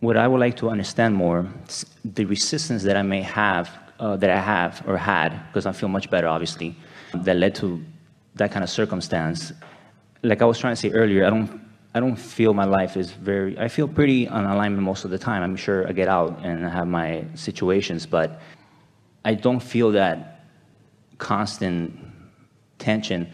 what I would like to understand more, the resistance that I may have, that I have or had, because I feel much better, obviously, that led to that kind of circumstance. Like I was trying to say earlier, I don't feel my life is I feel pretty on alignment most of the time. I'm sure I get out and I have my situations, but I don't feel that constant tension.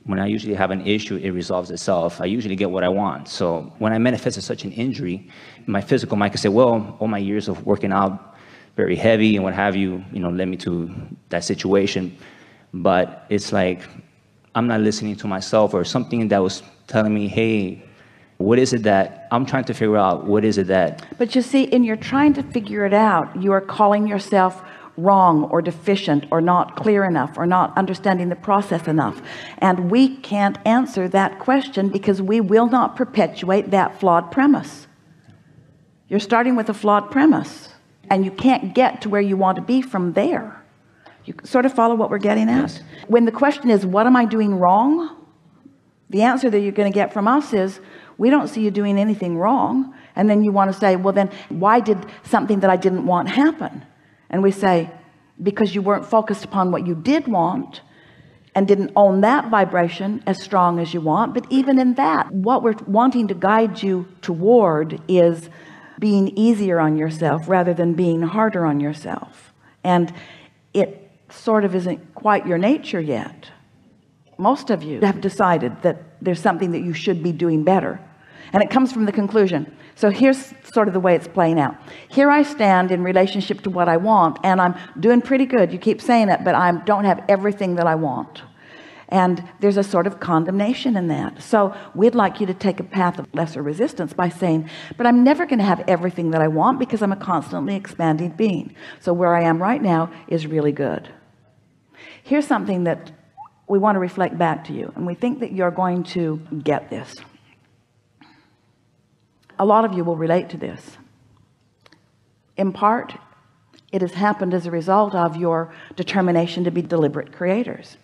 When I usually have an issue, it resolves itself. I usually get what I want. So when I manifested such an injury, my physical mind could say, well, all my years of working out very heavy and what have you, led me to that situation. But it's like, I'm not listening to myself, or something that was telling me, hey, what is it that I'm trying to figure out? What is it that? But you see, in your trying to figure it out, you are calling yourself wrong or deficient or not clear enough or not understanding the process enough. And we can't answer that question because we will not perpetuate that flawed premise. You're starting with a flawed premise and you can't get to where you want to be from there. You sort of follow what we're getting at? Yes. When the question is, what am I doing wrong? The answer that you're going to get from us is, we don't see you doing anything wrong. And then you want to say, well, then why did something that I didn't want happen? And we say, because you weren't focused upon what you did want and didn't own that vibration as strong as you want. But even in that, what we're wanting to guide you toward is being easier on yourself rather than being harder on yourself. And it sort of isn't quite your nature yet. Most of you have decided that there's something that you should be doing better. And it comes from the conclusion. So here's sort of the way it's playing out. Here I stand in relationship to what I want, and I'm doing pretty good. You keep saying it, but I don't have everything that I want. And there's a sort of condemnation in that. So we'd like you to take a path of lesser resistance by saying, but I'm never going to have everything that I want because I'm a constantly expanding being. So where I am right now is really good. Here's something that we want to reflect back to you, and we think that you're going to get this. A lot of you will relate to this. In part, it has happened as a result of your determination to be deliberate creators.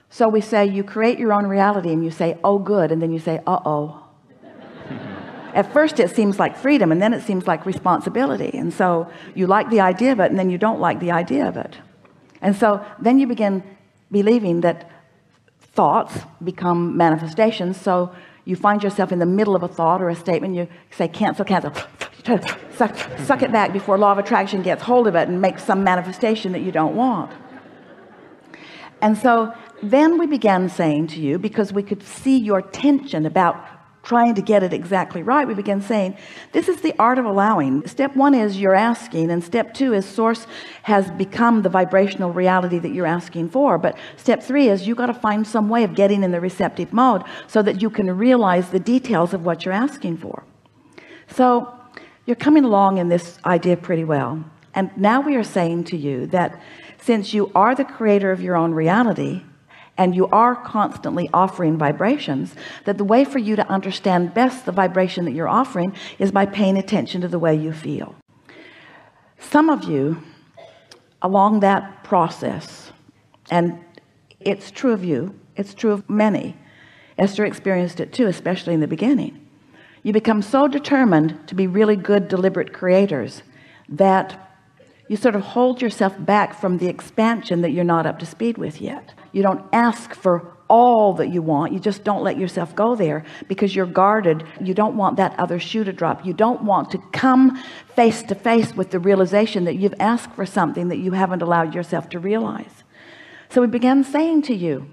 So we say you create your own reality and you say, oh good, and then you say, uh-oh. At first it seems like freedom, and then it seems like responsibility. And so you like the idea of it, and then you don't like the idea of it. And so then you begin believing that thoughts become manifestations. So you find yourself in the middle of a thought or a statement, you say cancel, cancel, suck it back before law of attraction gets hold of it and makes some manifestation that you don't want. And so then we began saying to you, because we could see your tension about trying to get it exactly right, we began saying, this is the art of allowing. Step one is you're asking, and step two is source has become the vibrational reality that you're asking for. But step three is you got to find some way of getting in the receptive mode so that you can realize the details of what you're asking for. So you're coming along in this idea pretty well. And now we are saying to you that since you are the creator of your own reality, and you are constantly offering vibrations, that the way for you to understand best the vibration that you're offering is by paying attention to the way you feel. Some of you along that process, and it's true of you, it's true of many. Esther experienced it too, especially in the beginning. You become so determined to be really good, deliberate creators that you sort of hold yourself back from the expansion that you're not up to speed with yet. You don't ask for all that you want. You just don't let yourself go there because you're guarded. You don't want that other shoe to drop. You don't want to come face to face with the realization that you've asked for something that you haven't allowed yourself to realize. So we began saying to you,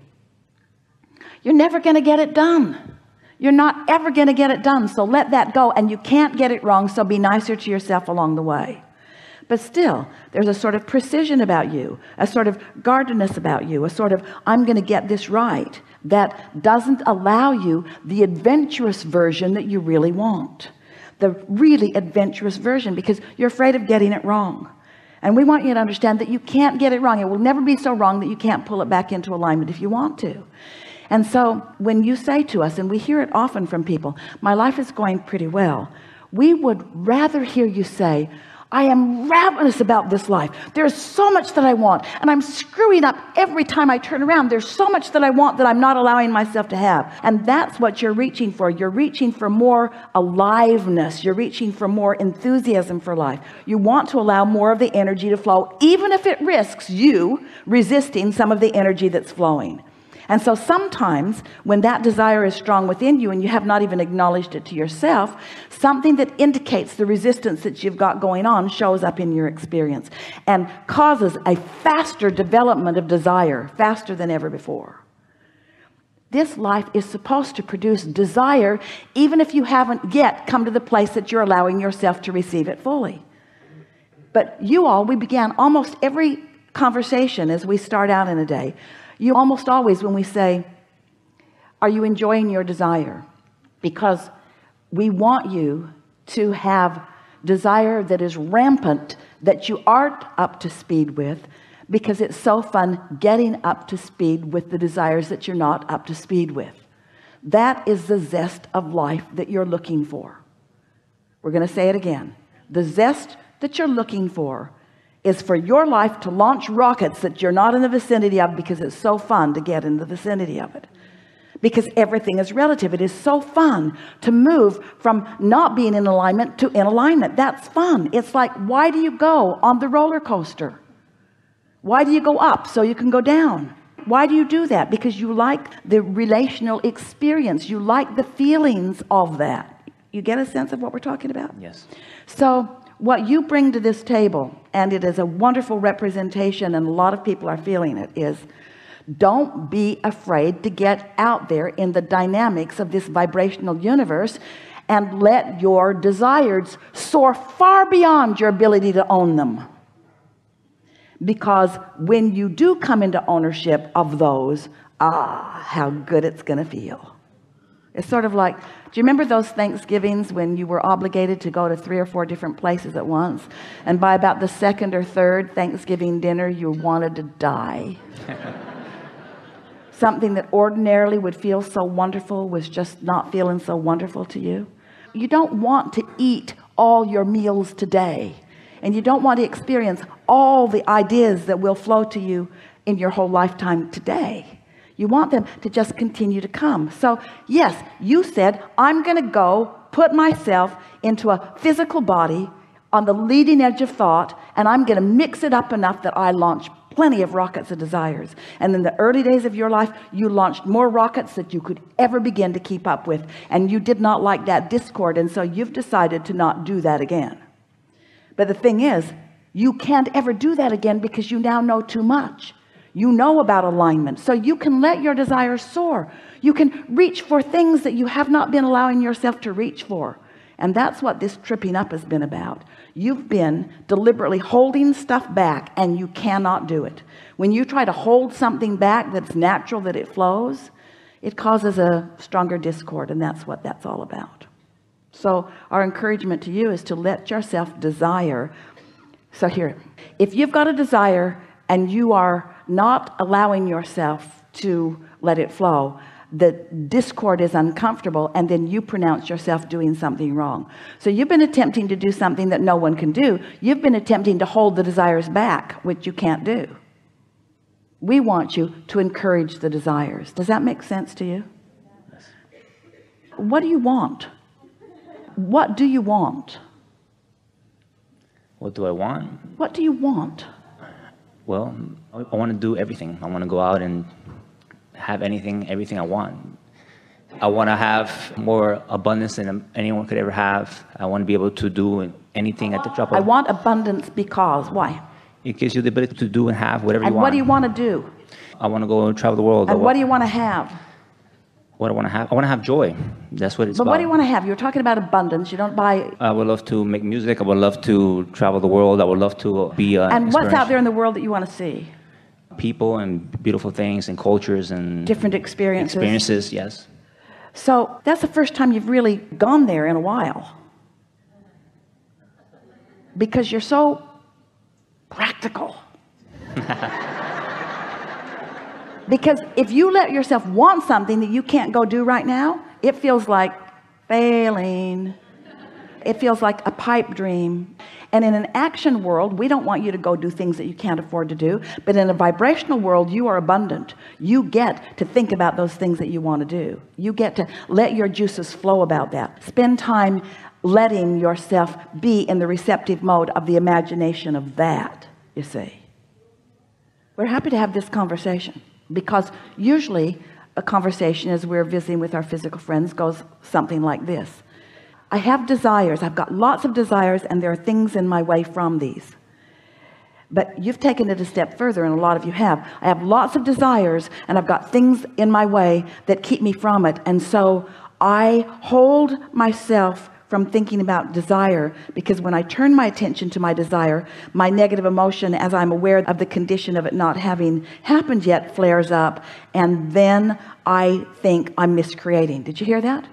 you're never going to get it done. You're not ever going to get it done. So let that go. And you can't get it wrong. So be nicer to yourself along the way. But still, there's a sort of precision about you, a sort of guardedness about you, a sort of, I'm going to get this right, that doesn't allow you the adventurous version that you really want, the really adventurous version, because you're afraid of getting it wrong. And we want you to understand that you can't get it wrong. It will never be so wrong that you can't pull it back into alignment if you want to. And so when you say to us, and we hear it often from people, my life is going pretty well, we would rather hear you say, I am ravenous about this life. There's so much that I want, and I'm screwing up every time I turn around. There's so much that I want that I'm not allowing myself to have. And that's what you're reaching for. You're reaching for more aliveness. You're reaching for more enthusiasm for life. You want to allow more of the energy to flow, even if it risks you resisting some of the energy that's flowing. And so sometimes when that desire is strong within you and you have not even acknowledged it to yourself, something that indicates the resistance that you've got going on shows up in your experience and causes a faster development of desire, faster than ever before. This life is supposed to produce desire, even if you haven't yet come to the place that you're allowing yourself to receive it fully. But we began almost every conversation as we start out in a day. You almost always, when we say, are you enjoying your desire? Because we want you to have desire that is rampant, that you aren't up to speed with, because it's so fun getting up to speed with the desires that you're not up to speed with. That is the zest of life that you're looking for. We're going to say it again. The zest that you're looking for is for your life to launch rockets that you're not in the vicinity of, because it's so fun to get in the vicinity of it, because everything is relative. It is so fun to move from not being in alignment to in alignment. That's fun. It's like, why do you go on the roller coaster? Why do you go up so you can go down? Why do you do that? Because you like the relational experience. You like the feelings of that. You get a sense of what we're talking about? Yes. So what you bring to this table, and it is a wonderful representation, and a lot of people are feeling it, is don't be afraid to get out there in the dynamics of this vibrational universe and let your desires soar far beyond your ability to own them. Because when you do come into ownership of those, how good it's going to feel. It's sort of like, do you remember those Thanksgivings when you were obligated to go to 3 or 4 different places at once, and by about the second or third Thanksgiving dinner you wanted to die? Something that ordinarily would feel so wonderful was just not feeling so wonderful to you. You don't want to eat all your meals today, and you don't want to experience all the ideas that will flow to you in your whole lifetime today. You want them to just continue to come. So yes, you said, I'm going to go put myself into a physical body on the leading edge of thought, and I'm going to mix it up enough that I launch plenty of rockets of desires. And in the early days of your life, you launched more rockets that you could ever begin to keep up with, and you did not like that discord, and so you've decided to not do that again. But the thing is, you can't ever do that again, because you now know too much. You know about alignment, so you can let your desires soar. You can reach for things that you have not been allowing yourself to reach for. And that's what this tripping up has been about. You've been deliberately holding stuff back, and you cannot do it. When you try to hold something back that's natural, that it flows, it causes a stronger discord, and that's what that's all about. So our encouragement to you is to let yourself desire. So here, if you've got a desire and you are not allowing yourself to let it flow, the discord is uncomfortable, and then you pronounce yourself doing something wrong. So you've been attempting to do something that no one can do. You've been attempting to hold the desires back, which you can't do. We want you to encourage the desires. Does that make sense to you? Yes. What do you want? What do you want? What do I want? What do you want? Well, I want to do everything. I want to go out and have everything I want. I want to have more abundance than anyone could ever have. I want to be able to do anything at the drop of... I want abundance because, why? It gives you the ability to do and have whatever you want. And what do you want to do? I want to go and travel the world. And what do you want to have? What I want to have? I want to have joy. That's what it's about. But what do you want to have? You're talking about abundance. You don't buy... I would love to make music. I would love to travel the world. I would love to be... and what's out there in the world that you want to see? People and beautiful things and cultures and... different experiences. Experiences, yes. So that's the first time you've really gone there in a while. Because you're so practical. Because if you let yourself want something that you can't go do right now, it feels like failing. it feels like a pipe dream. And in an action world, we don't want you to go do things that you can't afford to do. But in a vibrational world, you are abundant. You get to think about those things that you want to do. You get to let your juices flow about that. Spend time letting yourself be in the receptive mode of the imagination of that, you see. We're happy to have this conversation, because usually a conversation as we're visiting with our physical friends goes something like this. I have desires. I've got lots of desires, and there are things in my way from these. But you've taken it a step further, and a lot of you have. I have lots of desires, and I've got things in my way that keep me from it. And so I hold myself from thinking about desire, because when I turn my attention to my desire, my negative emotion, as I'm aware of the condition of it not having happened yet, flares up, and then I think I'm miscreating. Did you hear that?